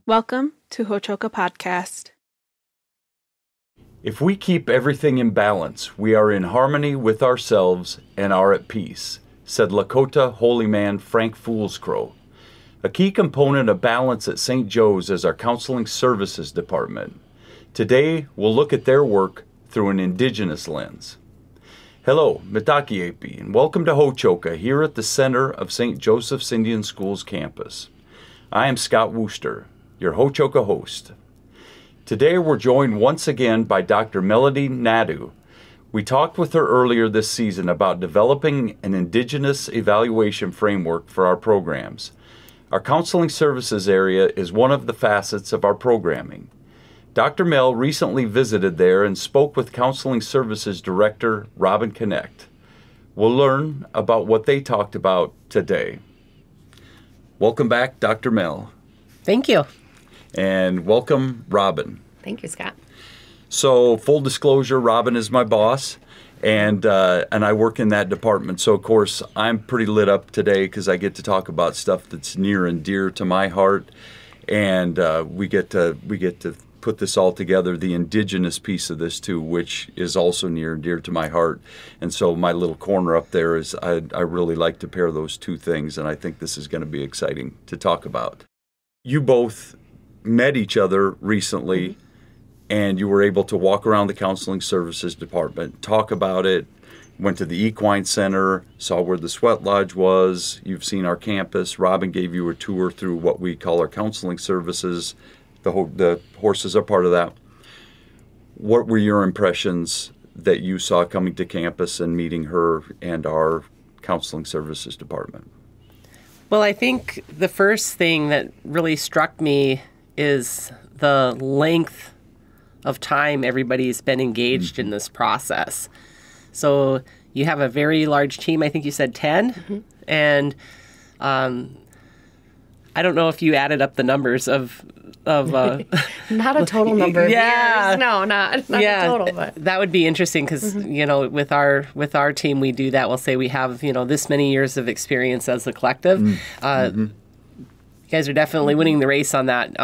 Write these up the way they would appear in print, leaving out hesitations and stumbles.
Welcome to Hochoka Podcast. If we keep everything in balance, we are in harmony with ourselves and are at peace, said Lakota holy man Frank Foolscrow. A key component of balance at St. Joe's is our Counseling Services Department. Today, we'll look at their work through an Indigenous lens. Hello, Mitakiepi, and welcome to Hochoka here at the center of St. Joseph's Indian School's campus. I am Scott Wooster, your Hochoka host. Today we're joined once again by Dr. Melody Nadu. We talked with her earlier this season about developing an Indigenous evaluation framework for our programs. Our counseling services area is one of the facets of our programming. Dr. Mel recently visited there and spoke with Counseling Services Director Robin Connect. We'll learn about what they talked about today. Welcome back, Dr. Mel. Thank you. And welcome, Robin. Thank you, Scott. So, full disclosure, Robin is my boss, and I work in that department. So, of course, I'm pretty lit up today because I get to talk about stuff that's near and dear to my heart, and we get to put this all together. The Indigenous piece of this too, which is also near and dear to my heart. And so, my little corner up there is I really like to pair those two things, and I think this is going to be exciting to talk about. You both met each other recently, and you were able to walk around the Counseling Services Department, talk about it, went to the Equine Center, saw where the sweat lodge was. You've seen our campus. Robin gave you a tour through what we call our counseling services. The horses are part of that. What were your impressions that you saw coming to campus and meeting her and our Counseling Services Department? Well, I think the first thing that really struck me is the length of time everybody's been engaged in this process. So you have a very large team. I think you said 10. And I don't know if you added up the numbers of not a total number of Yeah. years. No, not a total. But that would be interesting because you know, with our team, we do that. We'll say we have this many years of experience as a collective. You guys are definitely winning the race on that.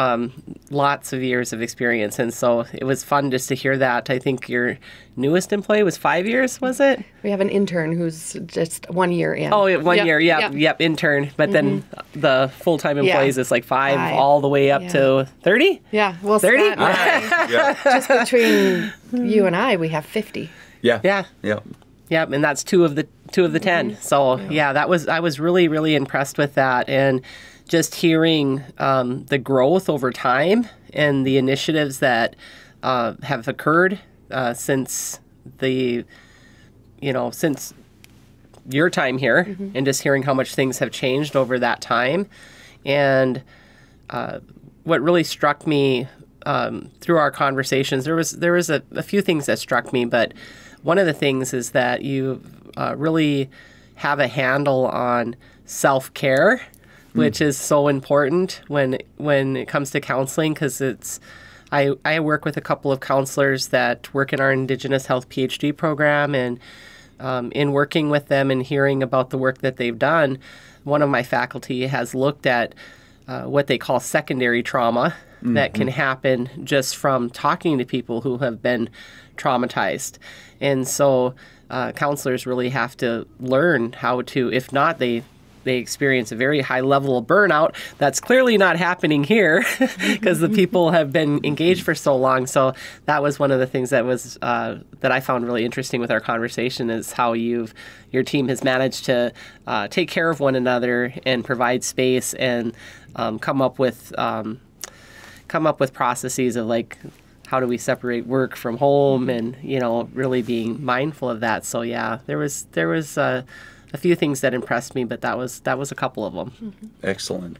Lots of years of experience, and so it was fun just to hear that. I think your newest employee was 5 years, was it? we have an intern who's just 1 year in. Oh, 1 year, yep, intern. But then the full-time employees is like five all the way up to 30? Yeah, well, 30? Scott and I, just between you and I, we have 50. Yeah. Yep, and that's two of the 10. So I was really, really impressed with that, and just hearing the growth over time and the initiatives that have occurred since since your time here, and just hearing how much things have changed over that time. And what really struck me through our conversations, there was a few things that struck me, but one of the things is that you really have a handle on self-care, which is so important when it comes to counseling, because I work with a couple of counselors that work in our Indigenous Health PhD program, and in working with them and hearing about the work that they've done, one of my faculty has looked at what they call secondary trauma that can happen just from talking to people who have been traumatized. And so counselors really have to learn how to, if not, they experience a very high level of burnout. That's clearly not happening here because the people have been engaged for so long. So that was one of the things that was that I found really interesting with our conversation, is how your team has managed to take care of one another and provide space and come up with processes of like, how do we separate work from home, and really being mindful of that. So there was a few things that impressed me, but that was a couple of them. Excellent.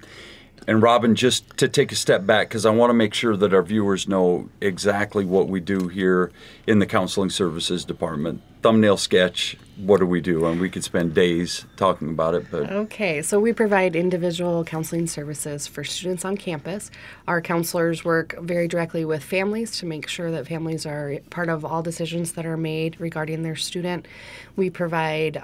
And Robin, just to take a step back, because I want to make sure that our viewers know exactly what we do here in the Counseling Services Department. Thumbnail sketch, what do we do? And we could spend days talking about it. But Okay, so we provide individual counseling services for students on campus. Our counselors work very directly with families to make sure that families are part of all decisions that are made regarding their student. We provide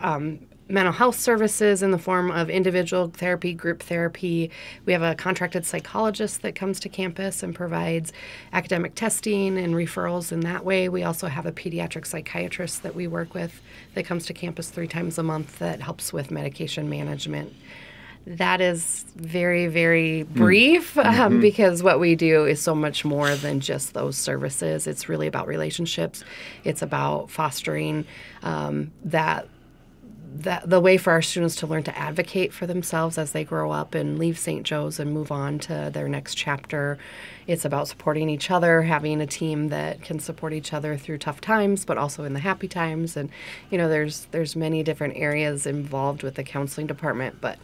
mental health services in the form of individual therapy, group therapy. We have a contracted psychologist that comes to campus and provides academic testing and referrals in that way. We also have a pediatric psychiatrist that we work with that comes to campus 3 times a month that helps with medication management. That is very, very brief because what we do is so much more than just those services. It's really about relationships. It's about fostering the way for our students to learn to advocate for themselves as they grow up and leave St. Joe's and move on to their next chapter. It's about supporting each other, having a team that can support each other through tough times, but also in the happy times. And, there's many different areas involved with the counseling department, but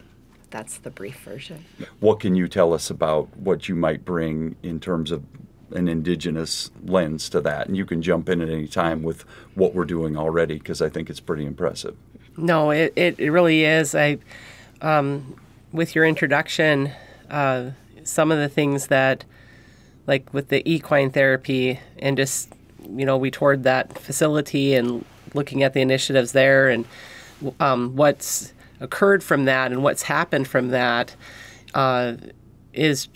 that's the brief version. What can you tell us about what you might bring in terms of an Indigenous lens to that? And you can jump in at any time with what we're doing already, because I think it's pretty impressive. No, it really is. With your introduction, some of the things that, like with the equine therapy, and just, we toured that facility and looking at the initiatives there and what's occurred from that and what's happened from that has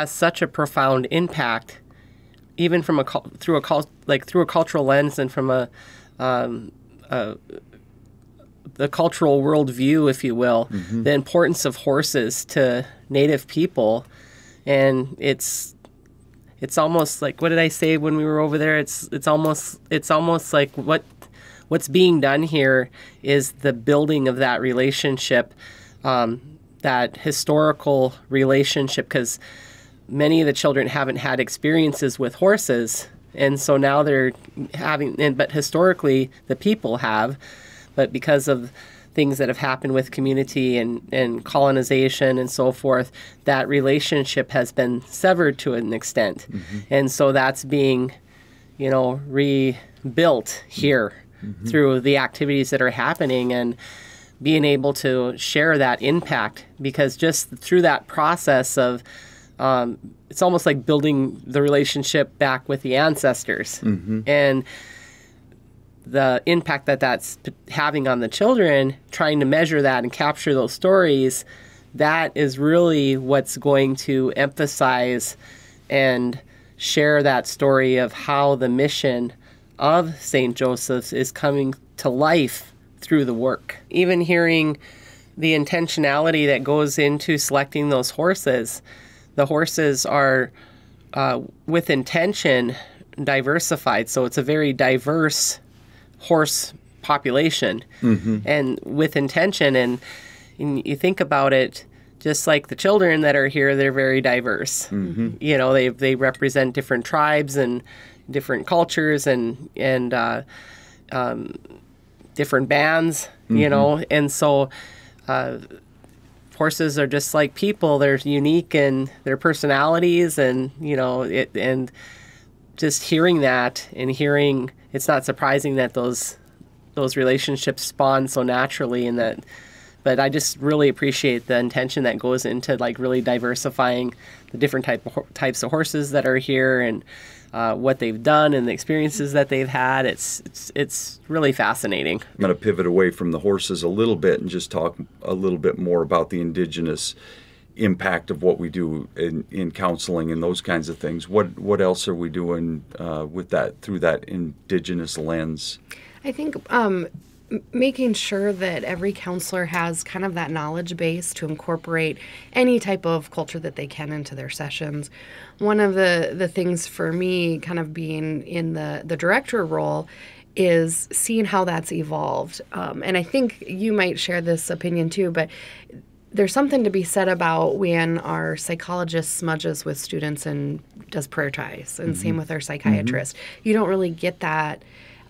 such a profound impact, even from through a cultural lens and from the cultural worldview, if you will, the importance of horses to Native people. And it's almost like, what did I say when we were over there? It's almost like what's being done here is the building of that relationship, that historical relationship, because many of the children haven't had experiences with horses. And so now they're but historically the people have. But because of things that have happened with community and colonization and so forth, that relationship has been severed to an extent. And so that's being, rebuilt here through the activities that are happening and being able to share that impact. Because just through that process of, it's almost like building the relationship back with the ancestors. And the impact that that's having on the children, trying to measure that and capture those stories, that is really what's going to emphasize and share that story of how the mission of St. Joseph's is coming to life through the work. Even hearing the intentionality that goes into selecting those horses, the horses are with intention diversified, so it's a very diverse horse population and with intention. And you think about it, just like the children that are here, they're very diverse. They represent different tribes and different cultures and different bands, and so horses are just like people. They're unique in their personalities, and and just hearing that and hearing, it's not surprising that those relationships spawn so naturally, and that. But I just really appreciate the intention that goes into like really diversifying the different types of horses that are here and what they've done and the experiences that they've had. It's really fascinating. I'm going to pivot away from the horses a little bit and just talk a little bit more about the Indigenous impact of what we do in counseling and those kinds of things. What else are we doing with that, through that Indigenous lens? I think making sure that every counselor has kind of that knowledge base to incorporate any type of culture that they can into their sessions. One of the things for me, kind of being in the director role, is seeing how that's evolved. And I think you might share this opinion too, but there's something to be said about when our psychologist smudges with students and does prayer ties, and same with our psychiatrist. You don't really get that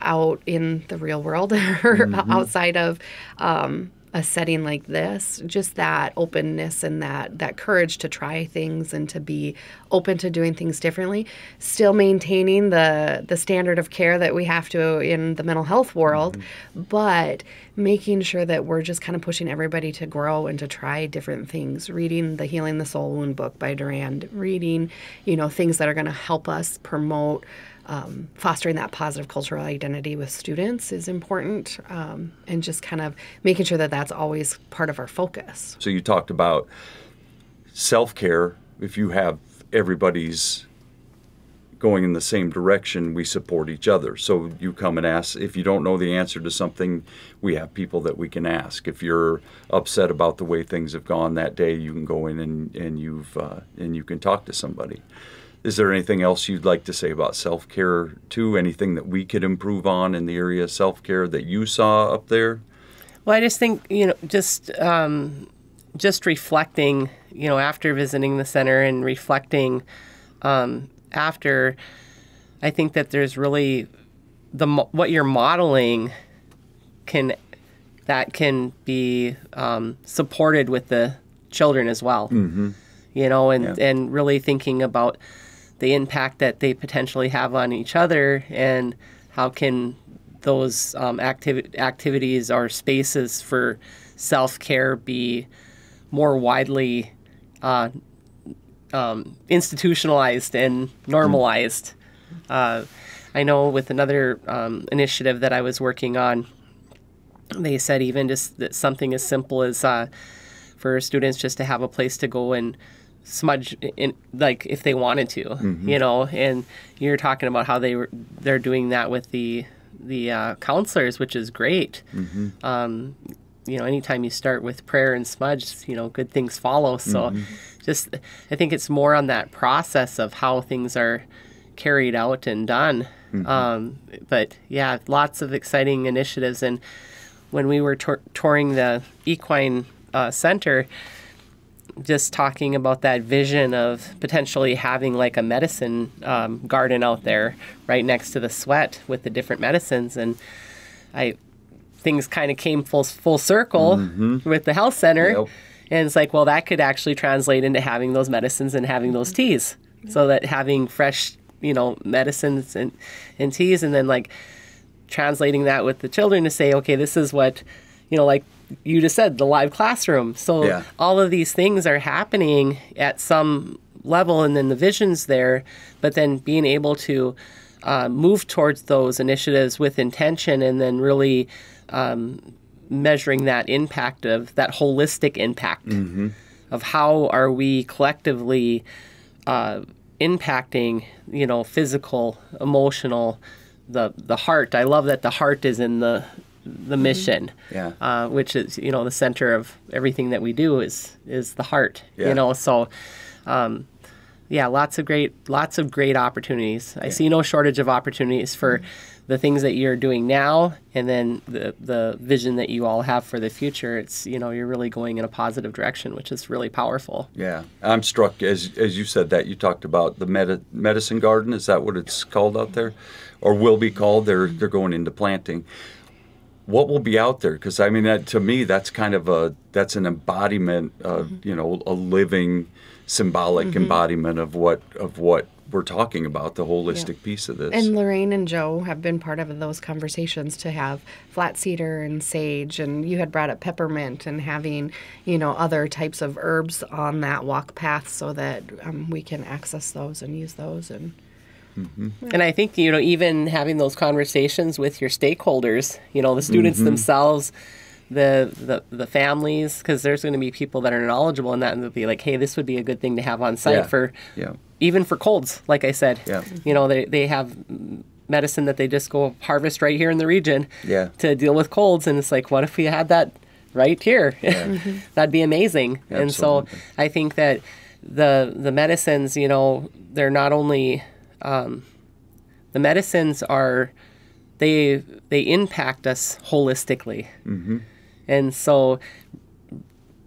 out in the real world or outside of a setting like this. Just that openness and that courage to try things and to be open to doing things differently, still maintaining the standard of care that we have to in the mental health world, but making sure that we're just kind of pushing everybody to grow and to try different things. Reading the Healing the Soul Wound book by Durand, reading, things that are going to help us promote fostering that positive cultural identity with students is important, and just kind of making sure that that's always part of our focus. So you talked about self-care. If you have everybody's going in the same direction, we support each other. So you come and ask. If you don't know the answer to something, we have people that we can ask. If you're upset about the way things have gone that day, you can go in and you can talk to somebody. Is there anything else you'd like to say about self-care too? Anything that we could improve on in the area of self-care that you saw up there? Well, I just think, just reflecting, after visiting the center and reflecting after, I think that there's really what you're modeling can be supported with the children as well. Mm-hmm. And really thinking about the impact that they potentially have on each other, and how can those activities or spaces for self-care be more widely institutionalized and normalized. I know with another initiative that I was working on, they said even just that something as simple as for students just to have a place to go and smudge in, like if they wanted to, and you're talking about how they're doing that with the counselors, which is great. Anytime you start with prayer and smudge, good things follow. So just, I think it's more on that process of how things are carried out and done. But yeah, lots of exciting initiatives. And when we were touring the equine center, just talking about that vision of potentially having like a medicine garden out there right next to the sweat with the different medicines. And things kind of came full circle with the health center. Yep. And it's like, well, that could actually translate into having those medicines and having those teas. So that having fresh, medicines and teas, and then like translating that with the children to say, okay, this is what, like you just said, the live classroom. So all of these things are happening at some level, and then the vision's there, but then being able to move towards those initiatives with intention, and then really measuring that impact of that holistic impact of how are we collectively impacting, physical, emotional, the heart. I love that the heart is in the mission, which is, the center of everything that we do is the heart, so lots of great opportunities. I see no shortage of opportunities for the things that you're doing now, and then the vision that you all have for the future. It's, you're really going in a positive direction, which is really powerful. Yeah. I'm struck, as you said that, you talked about the medicine garden. Is that what it's called out there? Or will be called? They're going into planting. What will be out there? Because, I mean, to me, that's kind of that's an embodiment of, a living, symbolic embodiment of what we're talking about, the holistic piece of this. And Lorraine and Joe have been part of those conversations to have flat cedar and sage, and you had brought up peppermint, and having, other types of herbs on that walk path so that we can access those and use those. And and I think, even having those conversations with your stakeholders, the students themselves, the families, because there's going to be people that are knowledgeable in that, and they'll be like, hey, this would be a good thing to have on site for even for colds, like I said. They have medicine that they just go harvest right here in the region to deal with colds, and it's like, what if we had that right here? That'd be amazing. Absolutely. And so I think that the medicines, they're not only the medicines are, they impact us holistically. And so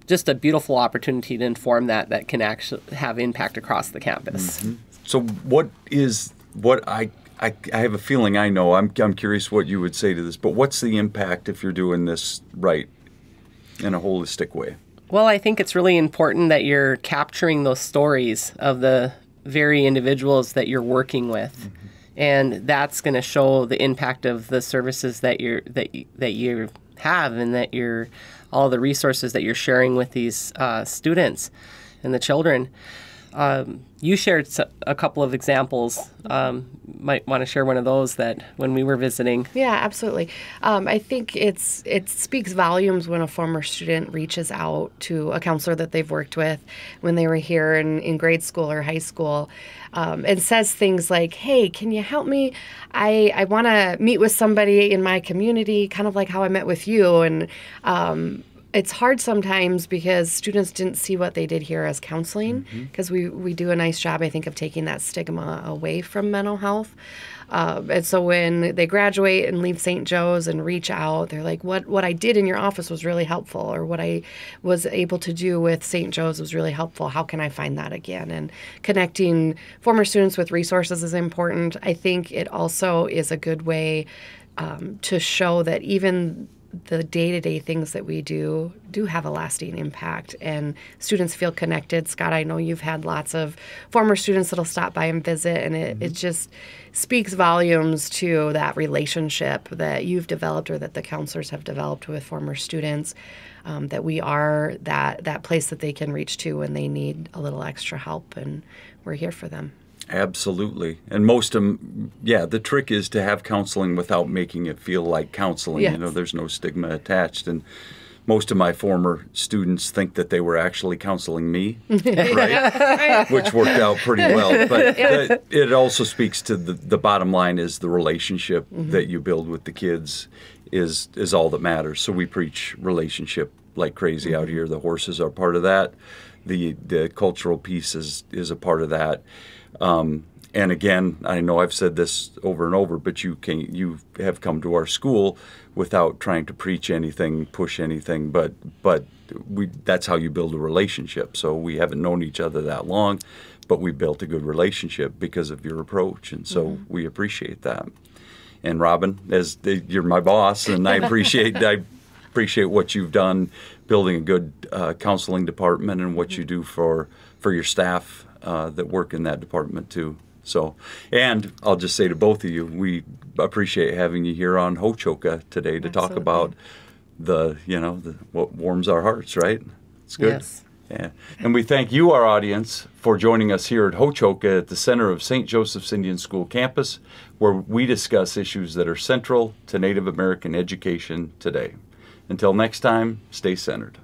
just a beautiful opportunity to inform that can actually have impact across the campus. So what I have a feeling I know, I'm curious what you would say to this, but what's the impact if you're doing this right in a holistic way? Well, I think it's really important that you're capturing those stories of the very individuals that you're working with. And that's going to show the impact of the services that you have, and that all the resources that you're sharing with these students and the children. You shared a couple of examples. Might want to share one of those that when we were visiting. Yeah, absolutely. I think it speaks volumes when a former student reaches out to a counselor that they've worked with when they were here in grade school or high school, and says things like, "Hey, can you help me? I want to meet with somebody in my community, kind of like how I met with you." And it's hard sometimes because students didn't see what they did here as counseling, because we do a nice job, I think, of taking that stigma away from mental health. And so when they graduate and leave St. Joe's and reach out, they're like, what I did in your office was really helpful, or what I was able to do with St. Joe's was really helpful. How can I find that again? And connecting former students with resources is important. I think it also is a good way to show that even the day-to-day things that we do have a lasting impact, and students feel connected. Scott, I know you've had lots of former students that'll stop by and visit, and it just speaks volumes to that relationship that you've developed or that the counselors have developed with former students, that we are that place that they can reach to when they need a little extra help, and we're here for them. Absolutely. And most of them, the trick is to have counseling without making it feel like counseling. Yes. You know, there's no stigma attached. And most of my former students think that they were actually counseling me, right? Which worked out pretty well. But it also speaks to the bottom line is the relationship that you build with the kids is all that matters. So we preach relationship like crazy out here. The horses are part of that. The cultural piece is a part of that. And again, I know I've said this over and over, but you have come to our school without trying to preach anything, push anything, but that's how you build a relationship. So we haven't known each other that long, but we built a good relationship because of your approach, and so we appreciate that. And Robin, you're my boss, and I appreciate what you've done building a good counseling department and what you do for your staff that work in that department too. So, and I'll just say to both of you, we appreciate having you here on Ho-Choka today to talk about what warms our hearts, right? It's good. Yes. Yeah. And we thank you, our audience, for joining us here at Ho-Choka at the center of St. Joseph's Indian School campus, where we discuss issues that are central to Native American education today. Until next time, stay centered.